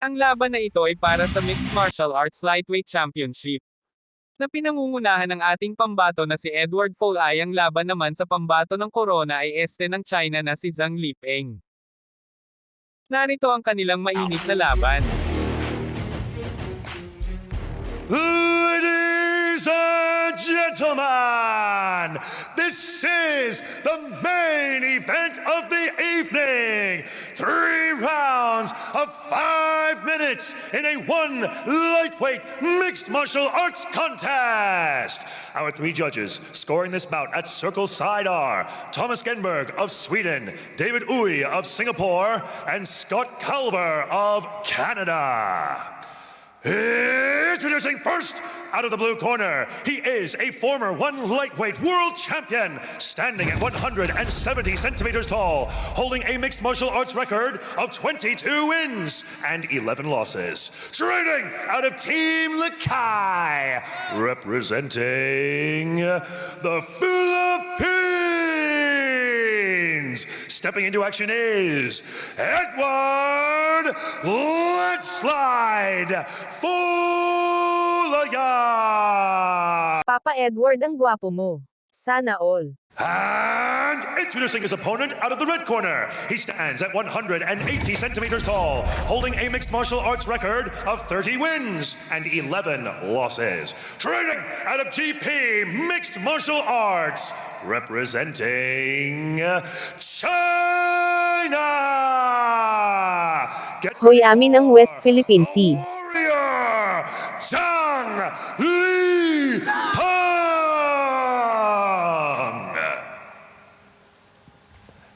Ang laban na ito ay para sa Mixed Martial Arts Lightweight Championship, na pinangungunahan ng ating pambato na si Edward Folayang. Laban naman sa pambato ng corona ay este ng China na si Zhang Lipeng. Narito ang kanilang mainit na laban. Ladies and gentlemen, this is the main event of the evening. 3 rounds of 5 minutes in a 1 lightweight mixed martial arts contest. Our 3 judges scoring this bout at circle side are Thomas Genberg of Sweden, David Uy of Singapore, and Scott Calver of Canada. Introducing first, out of the blue corner, he is a former 1 lightweight world champion, standing at 170 centimeters tall, holding a mixed martial arts record of 22 wins and 11 losses. Training out of Team Lakai, representing the Philippines. Stepping into action is Edward Let's Slide Folayang. Papa Edward, ang gwapo mo. Sana all. And introducing his opponent out of the red corner, he stands at 180 centimeters tall, holding a mixed martial arts record of 30 wins and 11 losses. Training out of GP Mixed Martial Arts, representing China. Hoy amin ang West Philippine Sea. Warrior Zhang Lipeng.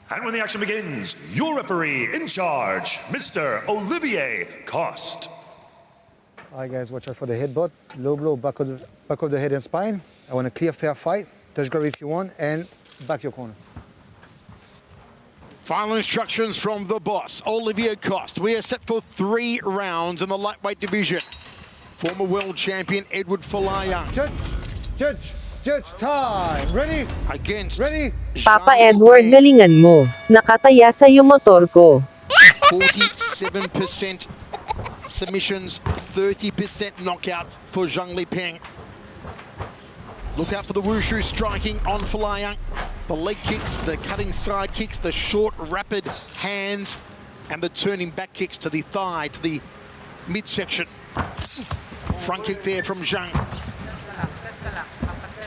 And when the action begins, your referee in charge, Mr. Olivier Coste. Alright guys, watch out for the headbutt. Low blow, back of the head and spine. I want a clear, fair fight. Touch grab if you want, and back your corner. Final instructions from the boss, Olivier Coste. We are set for 3 rounds in the lightweight division. Former world champion Edward Folayang. Judge, time. Ready? Against Ready? Papa Zhang Edward, Lipeng. galingan mo. Nakataya sa'yo motor ko. 47% submissions, 30% knockouts for Zhang Lipeng. Look out for the wushu striking on Folayang. The leg kicks, the cutting side kicks, the short, rapid hands, and the turning back kicks to the thigh, to the midsection. Front kick there from Zhang.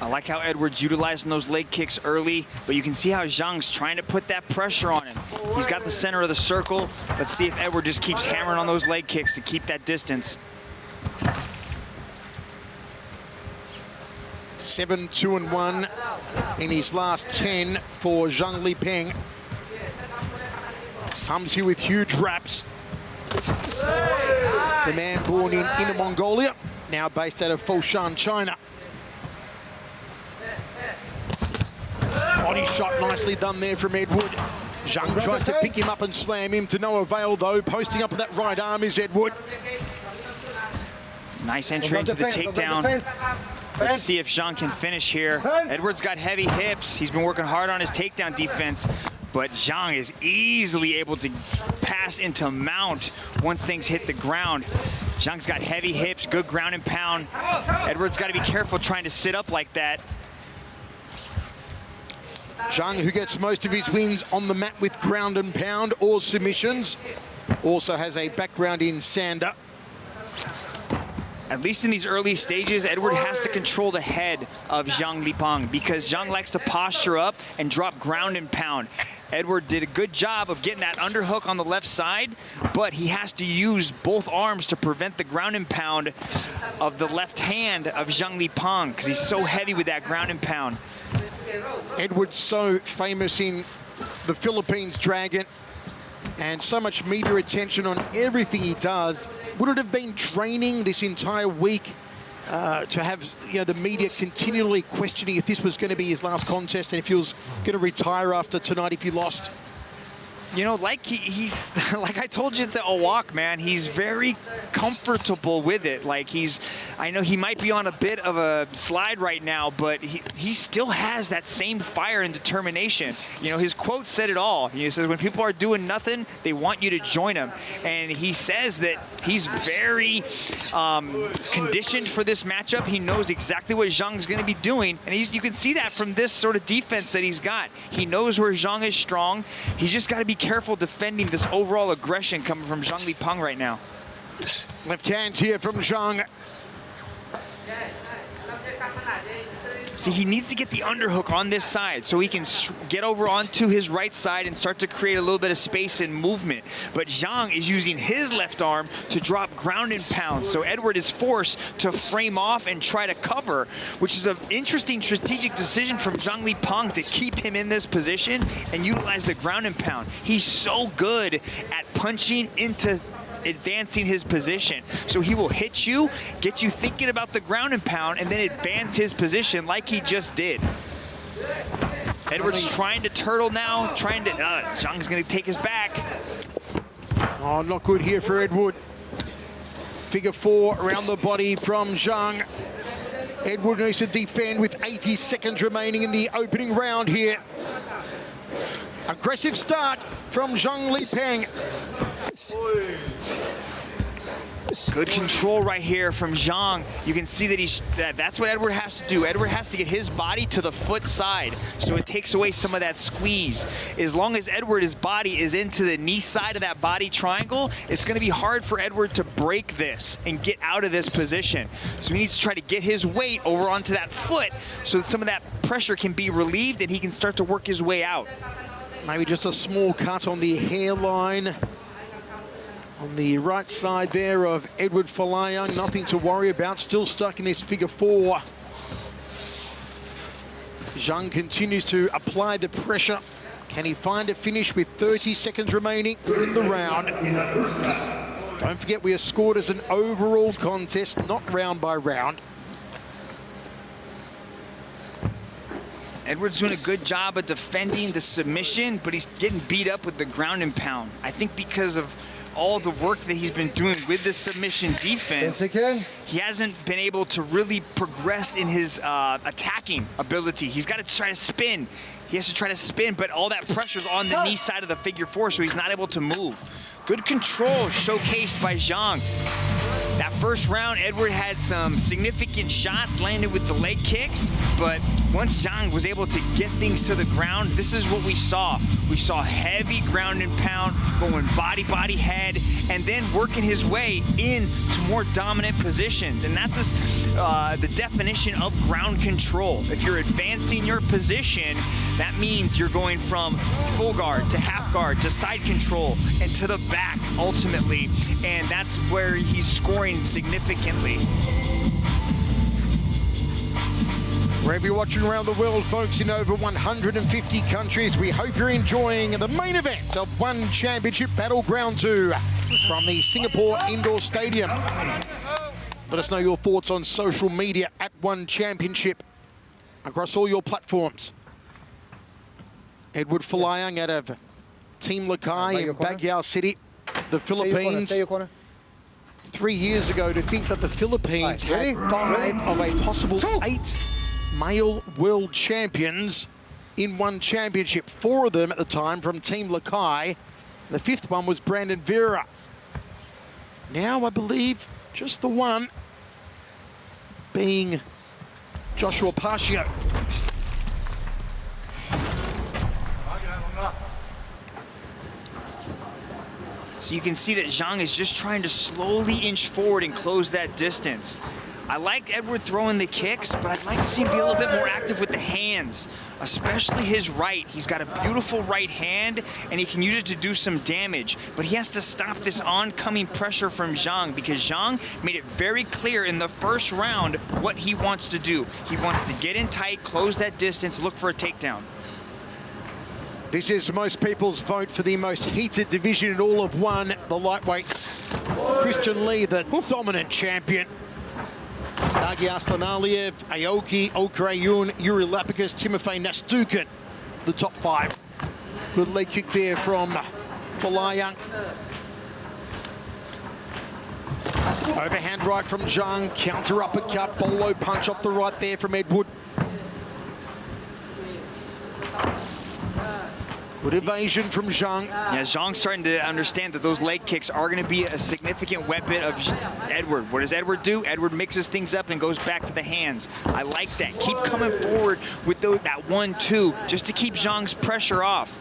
I like how Edward's utilizing those leg kicks early, but you can see how Zhang's trying to put that pressure on him. He's got the center of the circle. Let's see if Edward just keeps hammering on those leg kicks to keep that distance. 7-2-1 in his last 10 for Zhang Lipeng. Comes here with huge raps. The man born in Inner Mongolia, now based out of Foshan, China. Body shot nicely done there from Edward. Zhang tries to pick him up and slam him, to no avail though. Posting up with that right arm is Edward. Nice entry into the takedown. Let's see if Zhang can finish here. Edward's got heavy hips. He's been working hard on his takedown defense, but Zhang is easily able to pass into mount once things hit the ground. Zhang's got heavy hips, good ground and pound. Edward's got to be careful trying to sit up like that. Zhang, who gets most of his wins on the mat with ground and pound or submissions, also has a background in Sanda. At least in these early stages, Edward has to control the head of Zhang Lipeng because Zhang likes to posture up and drop ground and pound. Edward did a good job of getting that underhook on the left side, but he has to use both arms to prevent the ground and pound of the left hand of Zhang Lipeng because he's so heavy with that ground and pound. Edward's so famous in the Philippines Dragon, and so much media attention on everything he does. Would it have been draining this entire week to have the media continually questioning if this was going to be his last contest and if he was going to retire after tonight if he lost? You know, like he's like I told you at the walk, man, he's very comfortable with it. Like I know he might be on a bit of a slide right now, but he still has that same fire and determination. You know, his quote said it all. He says, when people are doing nothing, they want you to join them. And he says that he's very conditioned for this matchup. He knows exactly what Zhang's going to be doing. And you can see that from this sort of defense that he's got. He knows where Zhang is strong. He's just got to be careful defending this overall aggression coming from Zhang Lipeng right now. Left hand here from Zhang. See, he needs to get the underhook on this side so he can get over onto his right side and start to create a little bit of space and movement. But Zhang is using his left arm to drop ground and pound. So Edward is forced to frame off and try to cover, which is an interesting strategic decision from Zhang Lipeng to keep him in this position and utilize the ground and pound. He's so good at punching into advancing his position. So he will hit you, get you thinking about the ground and pound, and then advance his position like he just did. Edward's trying to turtle now, Zhang's gonna take his back. Oh, not good here for Edward. Figure 4 around the body from Zhang. Edward needs to defend with 80 seconds remaining in the opening round here. Aggressive start from Zhang Lipeng. Good control right here from Zhang. You can see that that's what Edward has to do. Edward has to get his body to the foot side, so it takes away some of that squeeze. As long as Edward's body is into the knee side of that body triangle, it's going to be hard for Edward to break this and get out of this position. So he needs to try to get his weight over onto that foot so that some of that pressure can be relieved and he can start to work his way out. Maybe just a small cut on the hairline on the right side there of Edward Folayang. Nothing to worry about, still stuck in this figure 4. Zhang continues to apply the pressure. Can he find a finish with 30 seconds remaining in the round? Don't forget, we are scored as an overall contest, not round by round. Edward's doing a good job of defending the submission, but he's getting beat up with the ground and pound. I think because of all the work that he's been doing with the submission defense, he hasn't been able to really progress in his attacking ability. He's got to try to spin. He has to try to spin, but all that pressure's on the knee side of the figure 4, so he's not able to move. Good control showcased by Zhang. That first round, Edward had some significant shots landed with the leg kicks, but once Zhang was able to get things to the ground, this is what we saw. We saw heavy ground and pound, going body, head, and then working his way into more dominant positions. And that's the definition of ground control. If you're advancing your position, that means you're going from full guard to half guard to side control and to the back ultimately. And that's where he's scoring significantly. Wherever you're watching around the world, folks, in over 150 countries, we hope you're enjoying the main event of One Championship Battleground 2 from the Singapore Indoor Stadium. Let us know your thoughts on social media at One Championship across all your platforms. Edward Folayang out of Team Lakai in Baguio City, the Philippines. 3 years ago, to think that the Philippines had 5 of a possible 8 male world champions in one championship. 4 of them at the time from Team Lakai. The 5th one was Brandon Vera. Now, I believe, just the one being Joshua Pascio. So you can see that Zhang is just trying to slowly inch forward and close that distance. I like Edward throwing the kicks, but I'd like to see him be a little bit more active with the hands, especially his right. He's got a beautiful right hand, and he can use it to do some damage. But he has to stop this oncoming pressure from Zhang, because Zhang made it very clear in the first round what he wants to do. He wants to get in tight, close that distance, look for a takedown. This is most people's vote for the most heated division in all of one, the lightweights. Christian Lee, the dominant champion. Dagi Aslanaliev, Aoki, Okrayun, Yuri Lapicus, Timofey Nastukin, the top 5. Good leg kick there from Folayang. Overhand right from Zhang, counter uppercut, bolo punch off the right there from Edward. Good evasion from Zhang. Yeah, Zhang's starting to understand that those leg kicks are going to be a significant weapon of Edward. What does Edward do? Edward mixes things up and goes back to the hands. I like that. Keep coming forward with that 1-2 just to keep Zhang's pressure off.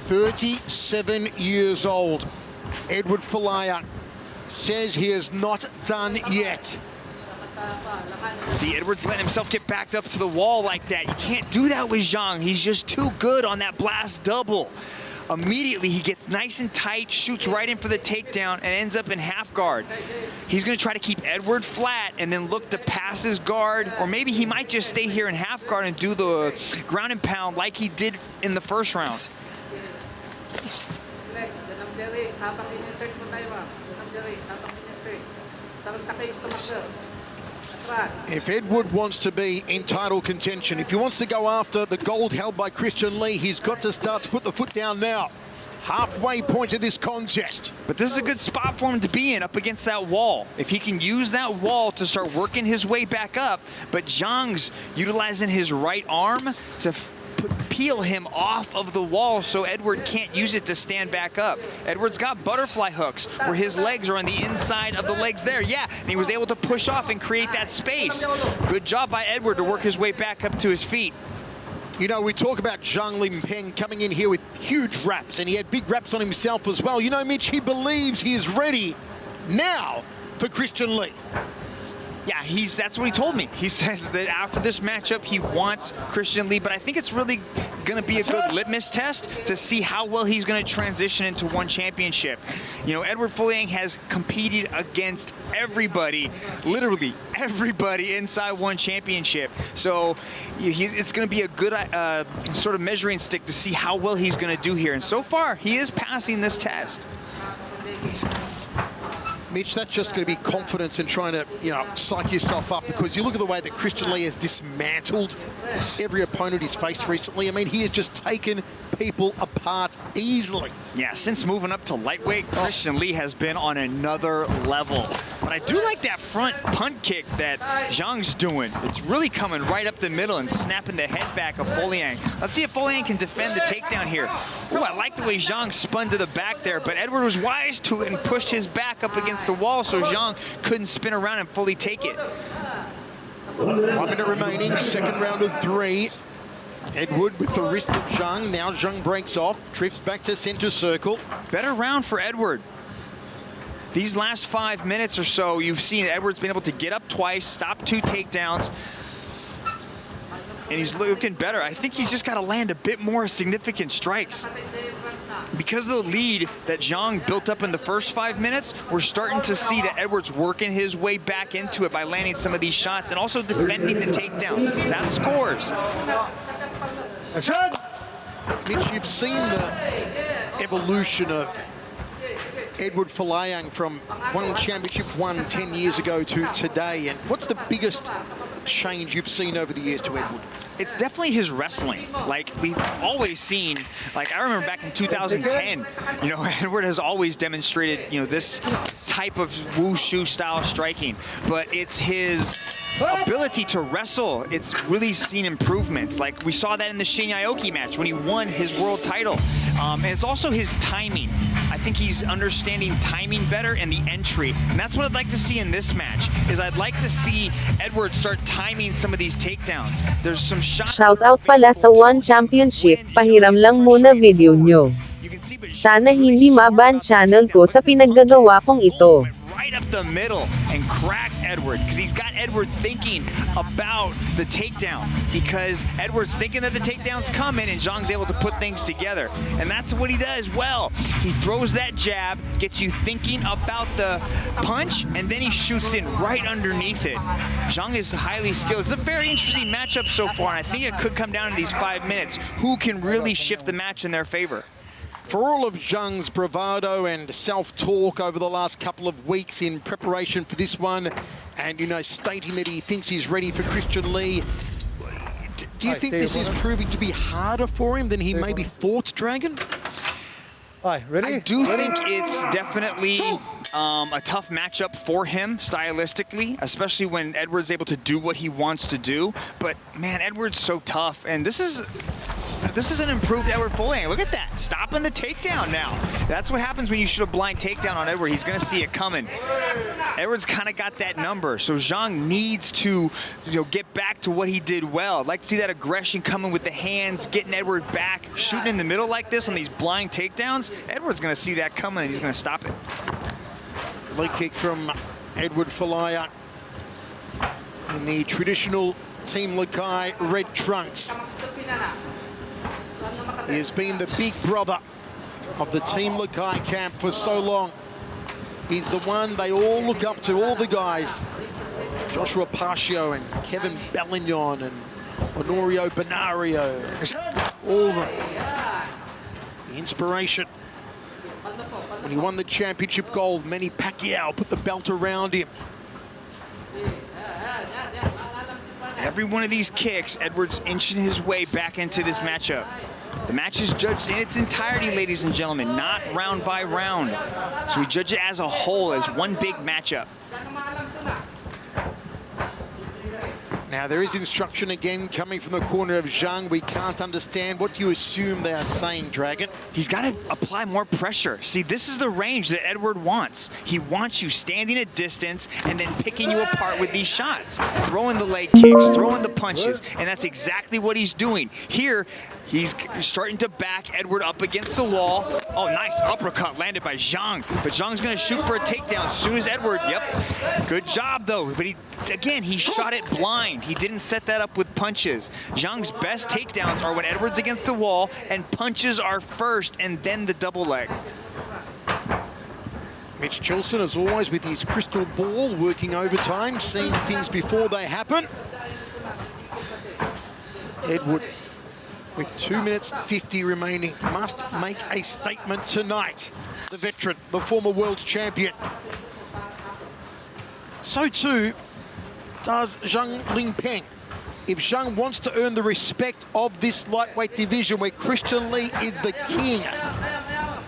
37 years old. Edward Folayang says he is not done yet. See, Edward's letting himself get backed up to the wall like that. You can't do that with Zhang. He's just too good on that blast double. Immediately, he gets nice and tight, shoots right in for the takedown, and ends up in half guard. He's going to try to keep Edward flat and then look to pass his guard, or maybe he might just stay here in half guard and do the ground and pound like he did in the first round. If Edward wants to be in title contention, if he wants to go after the gold held by Christian Lee, he's got to start to put the foot down now. Halfway point of this contest. But this is a good spot for him to be in, up against that wall. If he can use that wall to start working his way back up, but Zhang's utilizing his right arm to peel him off of the wall so Edward can't use it to stand back up. Edward's got butterfly hooks where his legs are on the inside of the legs there. Yeah, and he was able to push off and create that space. Good job by Edward to work his way back up to his feet. You know, we talk about Zhang Lipeng coming in here with huge wraps, and he had big wraps on himself as well. You know, Mitch, he believes he is ready now for Christian Lee. Yeah, that's what he told me. He says that after this matchup, he wants Christian Lee, but I think it's really going to be a good litmus test to see how well he's going to transition into one championship. You know, Edward Folayang has competed against everybody, literally everybody inside one championship. So it's going to be a good sort of measuring stick to see how well he's going to do here. And so far, he is passing this test. Mitch, that's just going to be confidence in trying to, you know, psych yourself up, because you look at the way that Christian Lee has dismantled every opponent he's faced recently. I mean, he has just taken people apart easily. Yeah, since moving up to lightweight, Christian Lee has been on another level. But I do like that front punt kick that Zhang's doing. It's really coming right up the middle and snapping the head back of Folayang. Let's see if Folayang can defend the takedown here. Oh, I like the way Zhang spun to the back there, but Edward was wise to it and pushed his back up against the wall so Zhang couldn't spin around and fully take it. 1 minute remaining, second round of 3. Edward with the wrist of Zhang. Now Zhang breaks off, drifts back to center circle. Better round for Edward. These last 5 minutes or so, you've seen Edward's been able to get up twice, stop 2 takedowns, and he's looking better. I think he's just got to land a bit more significant strikes. Because of the lead that Zhang built up in the first 5 minutes, we're starting to see that Edward's working his way back into it by landing some of these shots and also defending the takedowns. That scores. Mitch, you've seen the evolution of Edward Folayang from one championship won 10 years ago to today. And what's the biggest change you've seen over the years to Edward? It's definitely his wrestling. Like, we've always seen, like, I remember back in 2010, you know, Edward has always demonstrated, you know, this type of wushu style striking, but it's his ability to wrestle. It's really seen improvements. Like, we saw that in the Shin Aoki match when he won his world title. And it's also his timing. I think he's understanding timing better and the entry. And that's what I'd like to see in this match, is I'd like to see Edward start timing some of these takedowns. There's some shots. Shoutout pala sa One Championship, pahiram lang muna video nyo. Sana hindi maban channel ko sa pinaggagawa kong ito. Right up the middle and cracked Edward, because he's got Edward thinking about the takedown, because Edward's thinking that the takedown's coming and Zhang's able to put things together, and that's what he does well. He throws that jab, gets you thinking about the punch, and then he shoots in right underneath it. Zhang is highly skilled. It's a very interesting matchup so far, and I think it could come down to these 5 minutes. Who can really shift the match in their favor? For all of Zhang's bravado and self-talk over the last couple of weeks in preparation for this one, and, you know, stating that he thinks he's ready for Christian Lee, Do you think this is proving to be harder for him than he maybe thought, Dragon? Hi, ready? I do think it's definitely a tough matchup for him stylistically, especially when Edward's able to do what he wants to do. But man, Edward's so tough, and this is an improved Edward Folayang. Look at that, stopping the takedown now. That's what happens when you shoot a blind takedown on Edward. He's gonna see it coming. Edward's kind of got that number, so Zhang needs to, get back to what he did well. I'd like to see that aggression coming with the hands, getting Edward back, shooting in the middle like this on these blind takedowns. Edward's gonna see that coming, and he's gonna stop it. Leg kick from Edward Folayang in the traditional Team Lakai red trunks. He has been the big brother of the Team Lakai camp for so long. He's the one they all look up to, all the guys. Joshua Pacio and Kevin Bellignon and Honorio Benario, all of them. The inspiration. When he won the championship gold, Manny Pacquiao put the belt around him. Every one of these kicks, Edward's inching his way back into this matchup. The match is judged in its entirety, ladies and gentlemen, not round by round. So we judge it as a whole, as one big matchup. Now there is instruction again coming from the corner of Zhang. We can't understand. What do you assume they are saying, Dragon? He's got to apply more pressure. See, this is the range that Edward wants. He wants you standing at distance and then picking you apart with these shots. Throwing the leg kicks, throwing the punches, and that's exactly what he's doing. Here, he's starting to back Edward up against the wall. Oh, nice uppercut landed by Zhang. But Zhang's going to shoot for a takedown as soon as Edward, good job though. But he shot it blind. He didn't set that up with punches. Zhang's best takedowns are when Edward's against the wall and punches are first and then the double leg. Mitch Chilson, as always, with his crystal ball, working overtime, seeing things before they happen. Edward, with 2 minutes 50 remaining, must make a statement tonight. The veteran, the former world champion. So too does Zhang Lipeng. If Zhang wants to earn the respect of this lightweight division where Christian Lee is the king,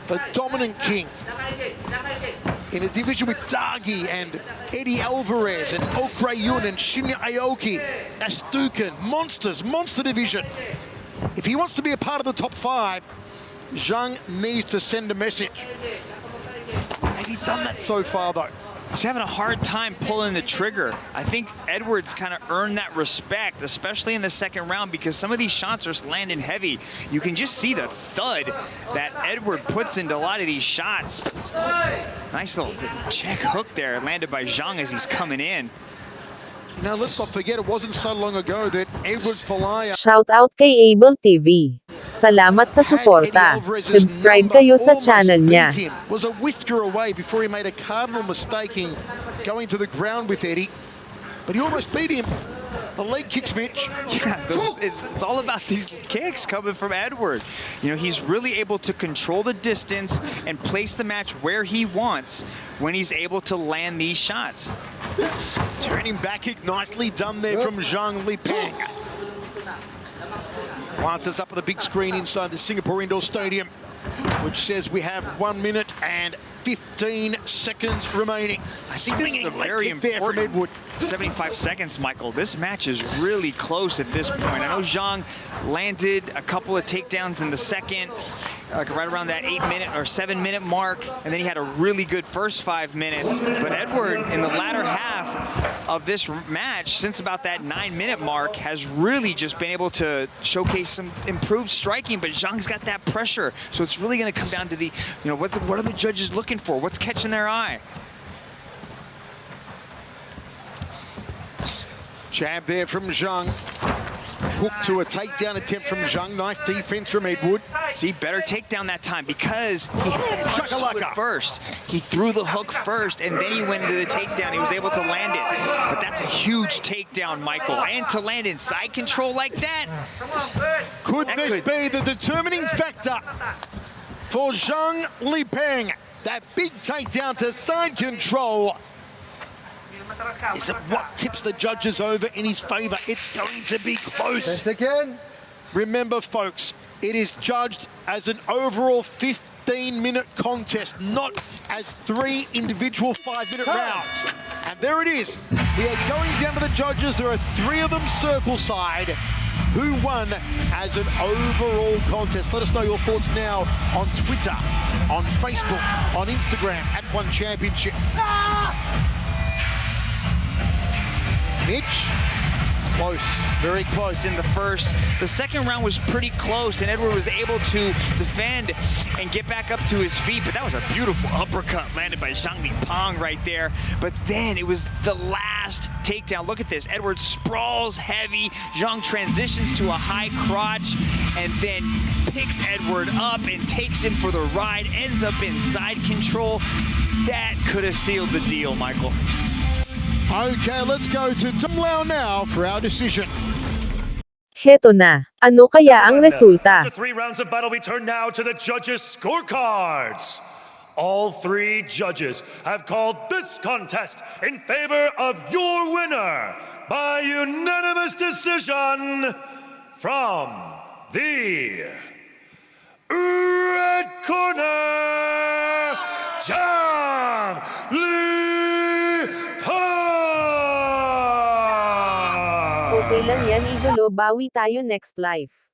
the dominant king, in a division with Dagi and Eddie Alvarez and Okray Yun and Shinya Aoki, Astukin, monster division. If he wants to be a part of the top 5, Zhang needs to send a message. Has he done that so far, though? He's having a hard time pulling the trigger. I think Edwards kind of earned that respect, especially in the second round, because some of these shots are landing heavy. You can just see the thud that Edward puts into a lot of these shots. Nice little check hook there landed by Zhang as he's coming in. Now, let's not forget, it wasn't so long ago that Edward Folayang Shout out kay Able TV. Salamat sa suporta. Subscribe kayo sa channel niya. Was a whisker away before he made a cardinal mistake in going to the ground with Eddie. But he almost beat him. The leg kicks, Mitch. Yeah, it's all about these kicks coming from Edward. He's really able to control the distance and place the match where he wants when he's able to land these shots. Turning back kick, nicely done there from Zhang Lipeng. Once it's up on the big screen inside the Singapore Indoor Stadium, which says we have 1 minute and 15 seconds remaining. I think this is a very important from Edward. 75 seconds, Michael. This match is really close at this point. I know Zhang landed a couple of takedowns in the second, like right around that 8-minute or 7-minute mark, and then he had a really good first 5 minutes. But Edward, in the latter half of this match, since about that 9-minute mark, has really just been able to showcase some improved striking. But Zhang's got that pressure, so it's really going to come down to the, what are the judges looking for? What's catching their eye? Jab there from Zhang. Hook to a takedown attempt from Zhang. Nice defense from Edward. See, better takedown that time because he punched it first. He threw the hook first, and then he went into the takedown. He was able to land it. But that's a huge takedown, Michael. And to land in side control like that. Could this be the determining factor for Zhang Lipeng? That big takedown to side control. Is it what tips the judges over in his favour? It's going to be 10 close. seconds. Remember, folks, it is judged as an overall 15-minute contest, not as 3 individual 5-minute rounds. And there it is. We are going down to the judges. There are 3 of them circle side. Who won as an overall contest? Let us know your thoughts now on Twitter, on Facebook, on Instagram, at One Championship. Mitch? Close, very close. In the first. The second round was pretty close, and Edward was able to defend and get back up to his feet, but that was a beautiful uppercut landed by Zhang Lipeng right there. But then it was the last takedown. Look at this. Edward sprawls heavy. Zhang transitions to a high crotch and then picks Edward up and takes him for the ride, ends up in side control. That could have sealed the deal, Michael. Okay, let's go to Zhang now for our decision. Heto na. Ano kaya ang resulta? After 3 rounds of battle, we turn now to the judges' scorecards. All 3 judges have called this contest in favor of your winner by unanimous decision from the red corner, Zhang Okay lang yan idolo, bawi tayo next life.